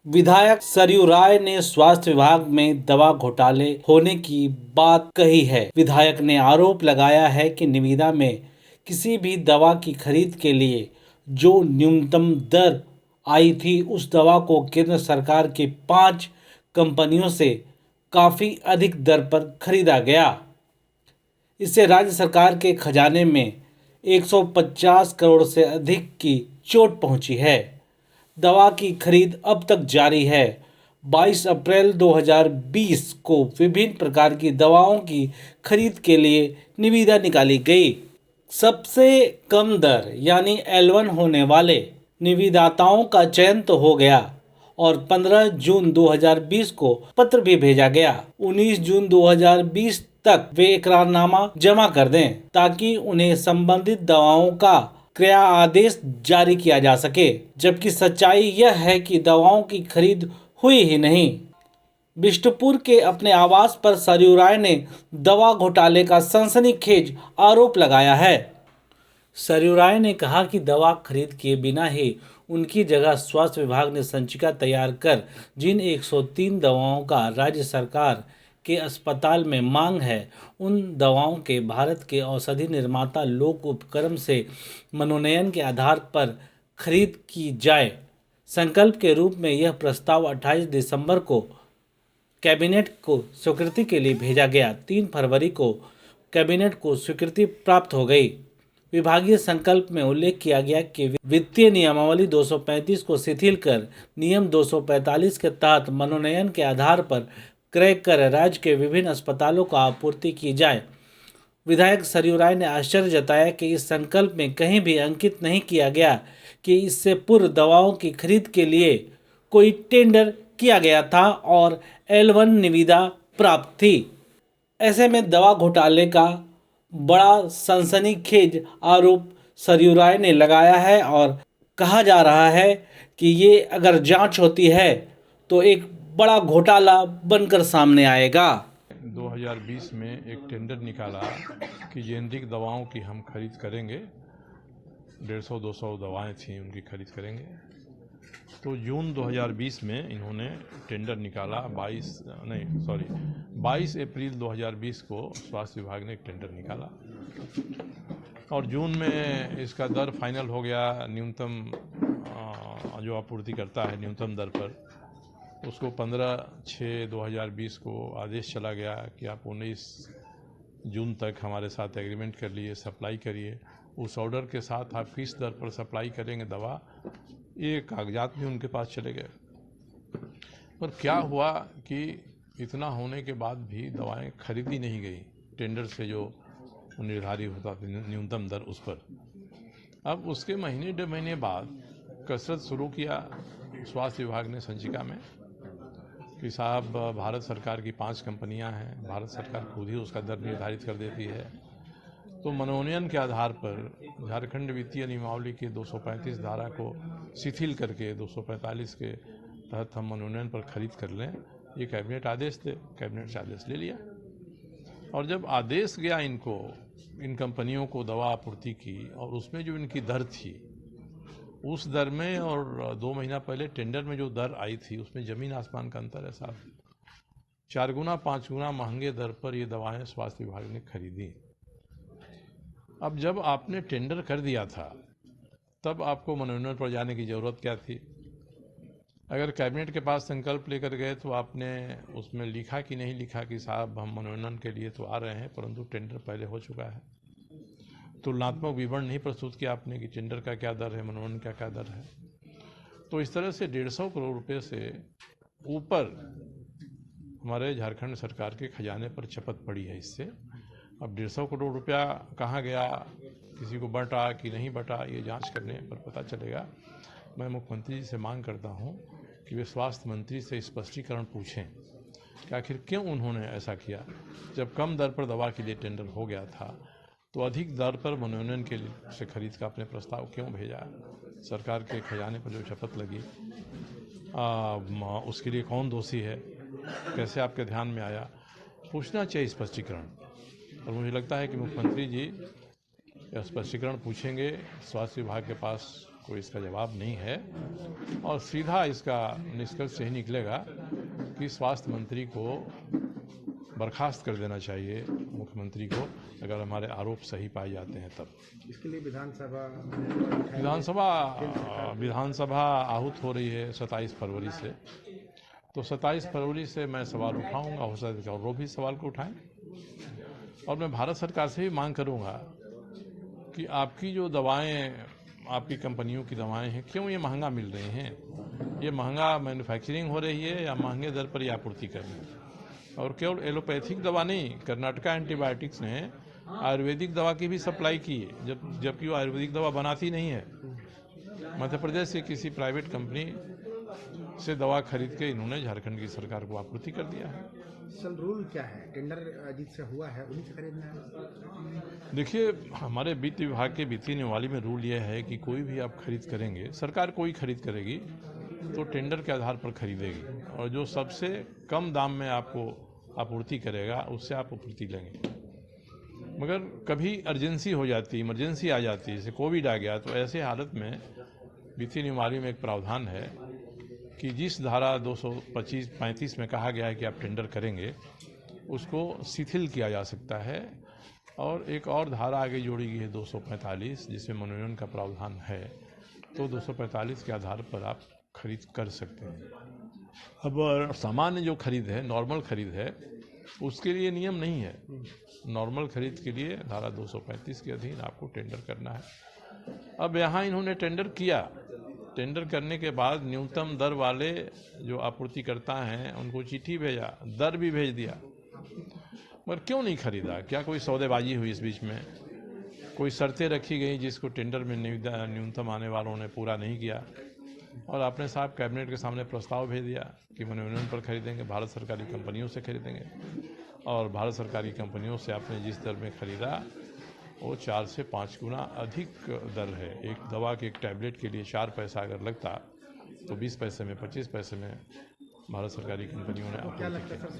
विधायक सरयू राय ने स्वास्थ्य विभाग में दवा घोटाले होने की बात कही है। विधायक ने आरोप लगाया है कि निविदा में किसी भी दवा की खरीद के लिए जो न्यूनतम दर आई थी, उस दवा को केंद्र सरकार की 5 कंपनियों से काफी अधिक दर पर खरीदा गया। इससे राज्य सरकार के खजाने में 150 करोड़ से अधिक की चोट पहुंची है। दवा की खरीद अब तक जारी है। 22 अप्रैल 2020 को विभिन्न प्रकार की दवाओं की खरीद के लिए निविदा निकाली गई। सबसे कम दर यानी L1 होने वाले निविदाताओं का चयन तो हो गया और 15 जून 2020 को पत्र भी भेजा गया। 19 जून 2020 तक वे इकरारनामा जमा कर दें ताकि उन्हें संबंधित दवाओं का क्रय आदेश जारी किया जा सके। जबकि सच्चाई यह है कि दवाओं की खरीद हुई ही नहीं। बिष्टुपुर के अपने आवास पर सरयू राय ने दवा घोटाले का सनसनीखेज आरोप लगाया है। सरयू राय ने कहा कि दवा खरीद किए बिना ही उनकी जगह स्वास्थ्य विभाग ने संचिका तैयार कर जिन 103 दवाओं का राज्य सरकार के अस्पताल में मांग है, उन दवाओं के भारत के औषधि निर्माता लोक उपक्रम से मनोनयन के आधार पर खरीद की जाए। संकल्प के रूप में यह प्रस्ताव 28 दिसंबर को कैबिनेट को स्वीकृति के लिए भेजा गया। 3 फरवरी को कैबिनेट को स्वीकृति प्राप्त हो गई। विभागीय संकल्प में उल्लेख किया गया कि वित्तीय नियमावली 235 को शिथिल कर नियम 245 के तहत मनोनयन के आधार पर क्रय कर राज्य के विभिन्न अस्पतालों को आपूर्ति की जाए। विधायक सरयू राय ने आश्चर्य जताया कि इस संकल्प में कहीं भी अंकित नहीं किया गया कि इससे पूर्व दवाओं की खरीद के लिए कोई टेंडर किया गया था और L1 निविदा प्राप्त थी। ऐसे में दवा घोटाले का बड़ा सनसनीखेज आरोप सरयू राय ने लगाया है और कहा जा रहा है कि ये अगर जांच होती है तो एक बड़ा घोटाला बनकर सामने आएगा। 2020 में एक टेंडर निकाला कि जेनरिक दवाओं की हम खरीद करेंगे, 150-200 दवाएं थीं, उनकी खरीद करेंगे। तो जून 2020 में इन्होंने टेंडर निकाला। 22 अप्रैल 2020 को स्वास्थ्य विभाग ने एक टेंडर निकाला और जून में इसका दर फाइनल हो गया। न्यूनतम जो आपूर्ति करता है न्यूनतम दर पर, उसको 15/6/2020 को आदेश चला गया कि आप 19 जून तक हमारे साथ एग्रीमेंट कर लिए, सप्लाई करिए। उस ऑर्डर के साथ आप किस दर पर सप्लाई करेंगे दवा, ये कागजात भी उनके पास चले गए। पर क्या हुआ कि इतना होने के बाद भी दवाएं खरीदी नहीं गई टेंडर से जो निर्धारित होता था न्यूनतम दर उस पर। अब उसके महीने 1.5 महीने बाद कसरत शुरू किया स्वास्थ्य विभाग ने संचिका में कि साहब भारत सरकार की 5 कंपनियां हैं, भारत सरकार खुद ही उसका दर निर्धारित कर देती है। तो मनोनयन के आधार पर झारखंड वित्तीय नियमावली की 235 धारा को शिथिल करके 245 के तहत हम मनोनयन पर खरीद कर लें, ये कैबिनेट आदेश दे। कैबिनेट से आदेश ले लिया और जब आदेश गया इनको, इन कंपनियों को दवा आपूर्ति की, और उसमें जो इनकी दर थी उस दर में और 2 महीना पहले टेंडर में जो दर आई थी उसमें ज़मीन आसमान का अंतर है साहब। 4 गुना 5 गुना महंगे दर पर ये दवाएं स्वास्थ्य विभाग ने खरीदी। अब जब आपने टेंडर कर दिया था तब आपको मनोनयन पर जाने की ज़रूरत क्या थी? अगर कैबिनेट के पास संकल्प लेकर गए तो आपने उसमें लिखा कि नहीं लिखा कि साहब हम मनोनयन के लिए तो आ रहे हैं परंतु टेंडर पहले हो चुका है। तुलनात्मक विवरण नहीं प्रस्तुत किया आपने कि टेंडर का क्या दर है, मनोनयन का क्या दर है। तो इस तरह से 150 करोड़ रुपये से ऊपर हमारे झारखंड सरकार के खजाने पर चपत पड़ी है इससे। अब 150 करोड़ रुपया कहाँ गया, किसी को बटा कि नहीं बटा, ये जांच करने पर पता चलेगा। मैं मुख्यमंत्री जी से मांग करता हूँ कि वे स्वास्थ्य मंत्री से स्पष्टीकरण पूछें कि आखिर क्यों उन्होंने ऐसा किया। जब कम दर पर दवा के लिए टेंडर हो गया था तो अधिक दर पर मनोनयन के लिए से खरीद का अपने प्रस्ताव क्यों भेजा। सरकार के खजाने पर जो शपथ लगी उसके लिए कौन दोषी है, कैसे आपके ध्यान में आया, पूछना चाहिए स्पष्टीकरण। और मुझे लगता है कि मुख्यमंत्री जी स्पष्टीकरण पूछेंगे, स्वास्थ्य विभाग के पास कोई इसका जवाब नहीं है। और सीधा इसका निष्कर्ष यही निकलेगा कि स्वास्थ्य मंत्री को बर्खास्त कर देना चाहिए, मुख्यमंत्री को, अगर हमारे आरोप सही पाए जाते हैं तब। इसके लिए विधानसभा आहूत हो रही है 27 फरवरी से। तो 27 फरवरी से मैं सवाल उठाऊंगा, हो सकता है और वो भी सवाल को उठाएं। और मैं भारत सरकार से भी मांग करूंगा कि आपकी जो दवाएं, आपकी कंपनियों की दवाएं हैं, क्यों ये महंगा मिल रही हैं? ये महंगा मैन्युफैक्चरिंग हो रही है या महंगे दर पर ये आपूर्ति कर रही है? और केवल एलोपैथिक दवा नहीं, कर्नाटका एंटीबायोटिक्स ने आयुर्वेदिक दवा की भी सप्लाई की है, जबकि वो आयुर्वेदिक दवा बनाती नहीं है। मध्य प्रदेश से किसी प्राइवेट कंपनी से दवा खरीद के इन्होंने झारखंड की सरकार को आपूर्ति कर दिया है। सर रूल क्या है? टेंडर जिससे हुआ है उन्हीं से खरीदना है? देखिए, हमारे वित्त विभाग के वित्तीय नियमावली में रूल यह है कि कोई भी आप खरीद करेंगे, सरकार कोई खरीद करेगी तो टेंडर के आधार पर खरीदेगी, और जो सबसे कम दाम में आपको आपूर्ति करेगा उससे आप आपूर्ति लेंगे। मगर कभी अर्जेंसी हो जाती, इमरजेंसी आ जाती है, जैसे कोविड आ गया, तो ऐसे हालत में वित्तीय नियमावली में एक प्रावधान है कि जिस धारा 225-35 में कहा गया है कि आप टेंडर करेंगे, उसको शिथिल किया जा सकता है। और एक और धारा आगे जोड़ी गई है 245, जिसमें मनोनयन का प्रावधान है। तो 245 के आधार पर आप खरीद कर सकते हैं। अब सामान्य जो खरीद है, नॉर्मल खरीद है, उसके लिए नियम नहीं है। नॉर्मल खरीद के लिए धारा 235 के अधीन आपको टेंडर करना है। अब यहाँ इन्होंने टेंडर किया, टेंडर करने के बाद न्यूनतम दर वाले जो आपूर्तिकर्ता हैं उनको चिट्ठी भेजा, दर भी भेज दिया, मगर क्यों नहीं खरीदा? क्या कोई सौदेबाजी हुई इस बीच में? कोई शर्तें रखी गई जिसको टेंडर में न्यूनतम आने वालों ने पूरा नहीं किया? और आपने साहब कैबिनेट के सामने प्रस्ताव भेज दिया कि मनोनयन पर खरीदेंगे, भारत सरकारी कंपनियों से खरीदेंगे। और भारत सरकारी कंपनियों से आपने जिस दर में खरीदा वो 4 से 5 गुना अधिक दर है। एक दवा के एक टैबलेट के लिए 4 पैसा अगर लगता तो 20 पैसे में, 25 पैसे में भारत सरकारी कंपनियों ने क्या लगता है सर,